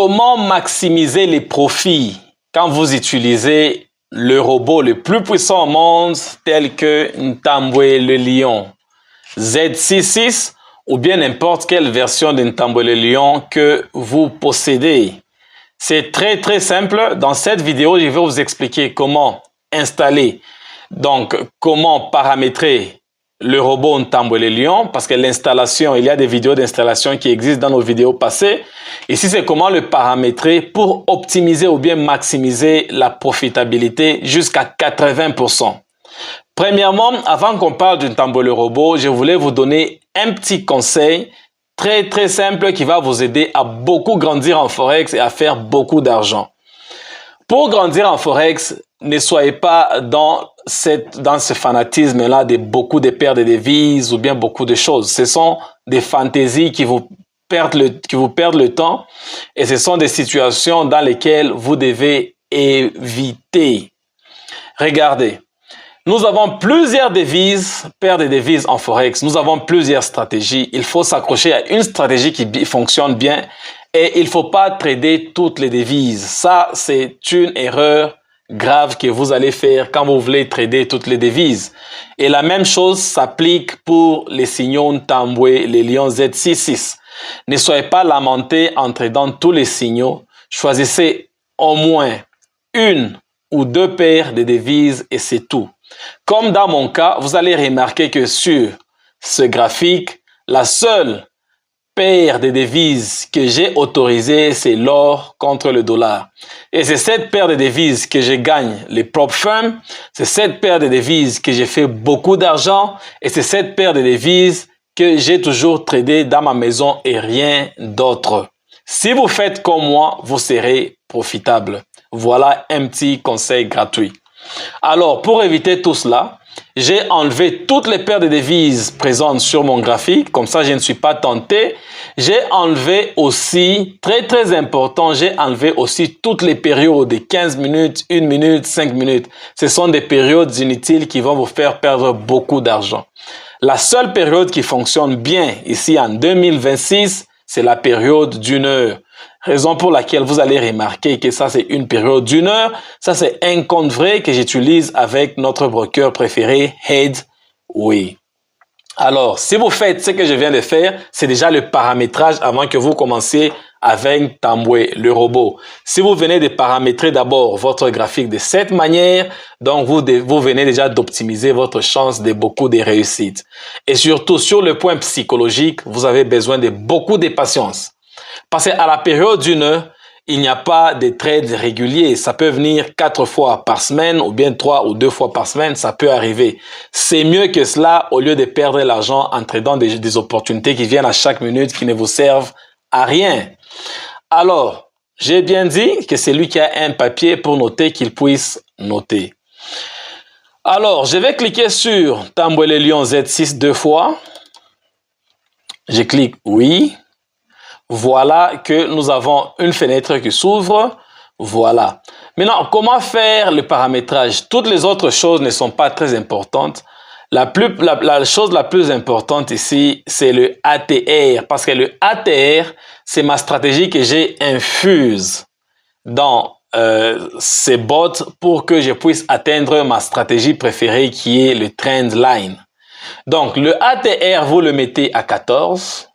Comment maximiser les profits quand vous utilisez le robot le plus puissant au monde tel que Ntambwe le Lion Z66 ou bien n'importe quelle version de Ntambwe le Lion que vous possédez? C'est très simple. Dans cette vidéo, je vais vous expliquer comment installer, donc comment paramétrer le robot Ntambwe le Lion, parce que l'installation, il y a des vidéos d'installation qui existent dans nos vidéos passées. Ici, c'est comment le paramétrer pour optimiser ou bien maximiser la profitabilité jusqu'à 80%. Premièrement, avant qu'on parle du Ntambwe le robot, je voulais vous donner un petit conseil très simple qui va vous aider à beaucoup grandir en Forex et à faire beaucoup d'argent. Pour grandir en Forex, ne soyez pas dans ce fanatisme-là de beaucoup de paires de devises ou bien beaucoup de choses. Ce sont des fantaisies qui vous perdent le temps et ce sont des situations dans lesquelles vous devez éviter. Regardez, nous avons plusieurs devises, paires de devises en Forex. Nous avons plusieurs stratégies. Il faut s'accrocher à une stratégie qui fonctionne bien et il ne faut pas trader toutes les devises. Ça, c'est une erreur grave que vous allez faire quand vous voulez trader toutes les devises. Et la même chose s'applique pour les signaux Ntambwe le Lion Z66. Ne soyez pas lamentés en tradant tous les signaux. Choisissez au moins une ou deux paires de devises et c'est tout. Comme dans mon cas, vous allez remarquer que sur ce graphique, la seule paire de devises que j'ai autorisée, c'est l'or contre le dollar. Et c'est cette paire de devises que je gagne les prop firms, c'est cette paire de devises que j'ai fait beaucoup d'argent et c'est cette paire de devises que j'ai toujours tradé dans ma maison et rien d'autre. Si vous faites comme moi, vous serez profitable. Voilà un petit conseil gratuit. Alors, pour éviter tout cela, j'ai enlevé toutes les paires de devises présentes sur mon graphique. Comme ça, je ne suis pas tenté. J'ai enlevé aussi, très important, j'ai enlevé aussi toutes les périodes de 15 minutes, 1 minute, 5 minutes. Ce sont des périodes inutiles qui vont vous faire perdre beaucoup d'argent. La seule période qui fonctionne bien ici en 2026, c'est la période d'1 heure. Raison pour laquelle vous allez remarquer que ça, c'est une période d'1 heure. Ça, c'est un compte vrai que j'utilise avec notre broker préféré, Headway. Alors, si vous faites ce que je viens de faire, c'est déjà le paramétrage avant que vous commenciez avec Ntambwe, le robot. Si vous venez de paramétrer d'abord votre graphique de cette manière, donc vous venez déjà d'optimiser votre chance de beaucoup de réussite. Et surtout, sur le point psychologique, vous avez besoin de beaucoup de patience. Parce qu'à la période d'1 heure, il n'y a pas de trades réguliers. Ça peut venir 4 fois par semaine ou bien 3 ou 2 fois par semaine. Ça peut arriver. C'est mieux que cela au lieu de perdre l'argent en tradant des opportunités qui viennent à chaque minute qui ne vous servent à rien. Alors, j'ai bien dit que c'est lui qui a un papier pour noter qu'il puisse noter. Alors, je vais cliquer sur Ntambwe le Lion Z6 2 fois. Je clique oui. Voilà que nous avons une fenêtre qui s'ouvre. Voilà. Maintenant, comment faire le paramétrage? Toutes les autres choses ne sont pas très importantes. La chose la plus importante ici, c'est le ATR. Parce que le ATR, c'est ma stratégie que j'ai infuse dans ces bots pour que je puisse atteindre ma stratégie préférée qui est le trend line. Donc, le ATR, vous le mettez à 14.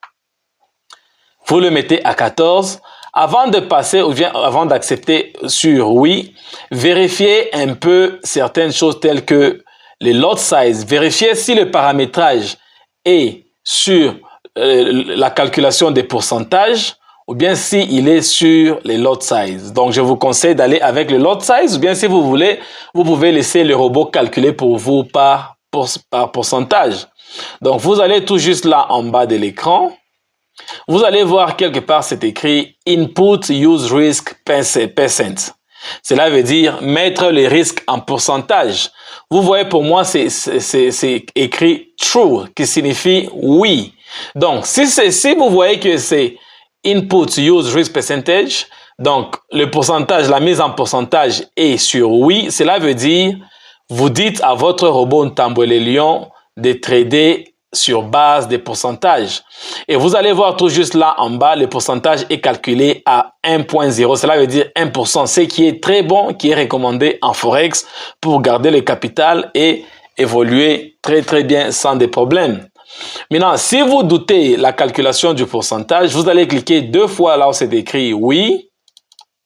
Vous le mettez à 14. Avant de passer ou bien avant d'accepter sur oui, vérifiez un peu certaines choses telles que les lot size. Vérifiez si le paramétrage est sur la calculation des pourcentages ou bien s'il est sur les lot size. Donc, je vous conseille d'aller avec le lot size ou bien si vous voulez, vous pouvez laisser le robot calculer pour vous par pourcentage. Donc, vous allez tout juste là en bas de l'écran. Vous allez voir quelque part, c'est écrit Input Use Risk Percent. Cela veut dire mettre les risques en pourcentage. Vous voyez, pour moi, c'est écrit True, qui signifie oui. Donc, si vous voyez que c'est Input Use Risk Percentage, donc le pourcentage, la mise en pourcentage est sur oui, cela veut dire vous dites à votre robot Ntambwe le Lion de trader sur base des pourcentages. Et vous allez voir tout juste là en bas, le pourcentage est calculé à 1.0. Cela veut dire 1%, ce qui est très bon, qui est recommandé en Forex pour garder le capital et évoluer très bien sans des problèmes. Maintenant, si vous doutez la calculation du pourcentage, vous allez cliquer 2 fois là où c'est écrit oui.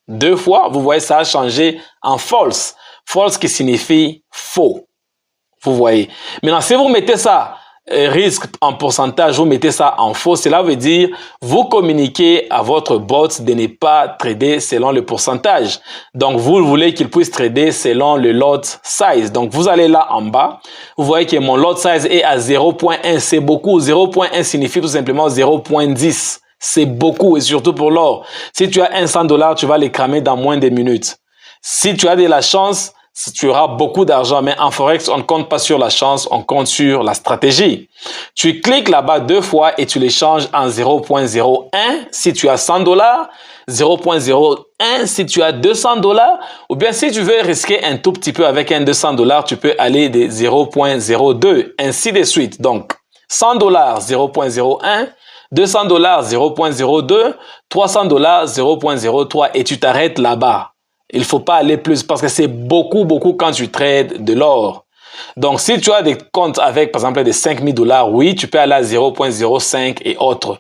2 fois, vous voyez, ça a changé en false. False qui signifie faux. Vous voyez. Maintenant, si vous mettez ça, risque en pourcentage, vous mettez ça en faux, cela veut dire vous communiquez à votre bot de ne pas trader selon le pourcentage. Donc, vous voulez qu'il puisse trader selon le lot size. Donc, vous allez là en bas. Vous voyez que mon lot size est à 0.1. C'est beaucoup. 0.1 signifie tout simplement 0.10. C'est beaucoup et surtout pour l'or. Si tu as un $100, tu vas les cramer dans moins de minutes. Si tu as de la chance, tu auras beaucoup d'argent, mais en Forex, on ne compte pas sur la chance, on compte sur la stratégie. Tu cliques là-bas 2 fois et tu les changes en 0.01 si tu as $100, 0.01 si tu as $200, ou bien si tu veux risquer un tout petit peu avec un $200, tu peux aller de 0.02, ainsi de suite. Donc, $100, 0.01, $200, 0.02, $300, 0.03 et tu t'arrêtes là-bas. Il ne faut pas aller plus parce que c'est beaucoup quand tu trades de l'or. Donc, si tu as des comptes avec, par exemple, des $5000, oui, tu peux aller à 0.05 et autres.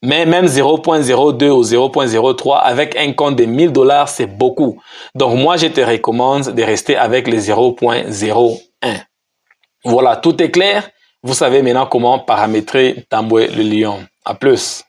Mais même 0.02 ou 0.03 avec un compte de $1000, c'est beaucoup. Donc, moi, je te recommande de rester avec les 0.01. Voilà, tout est clair. Vous savez maintenant comment paramétrer Tambwe le lion. À plus.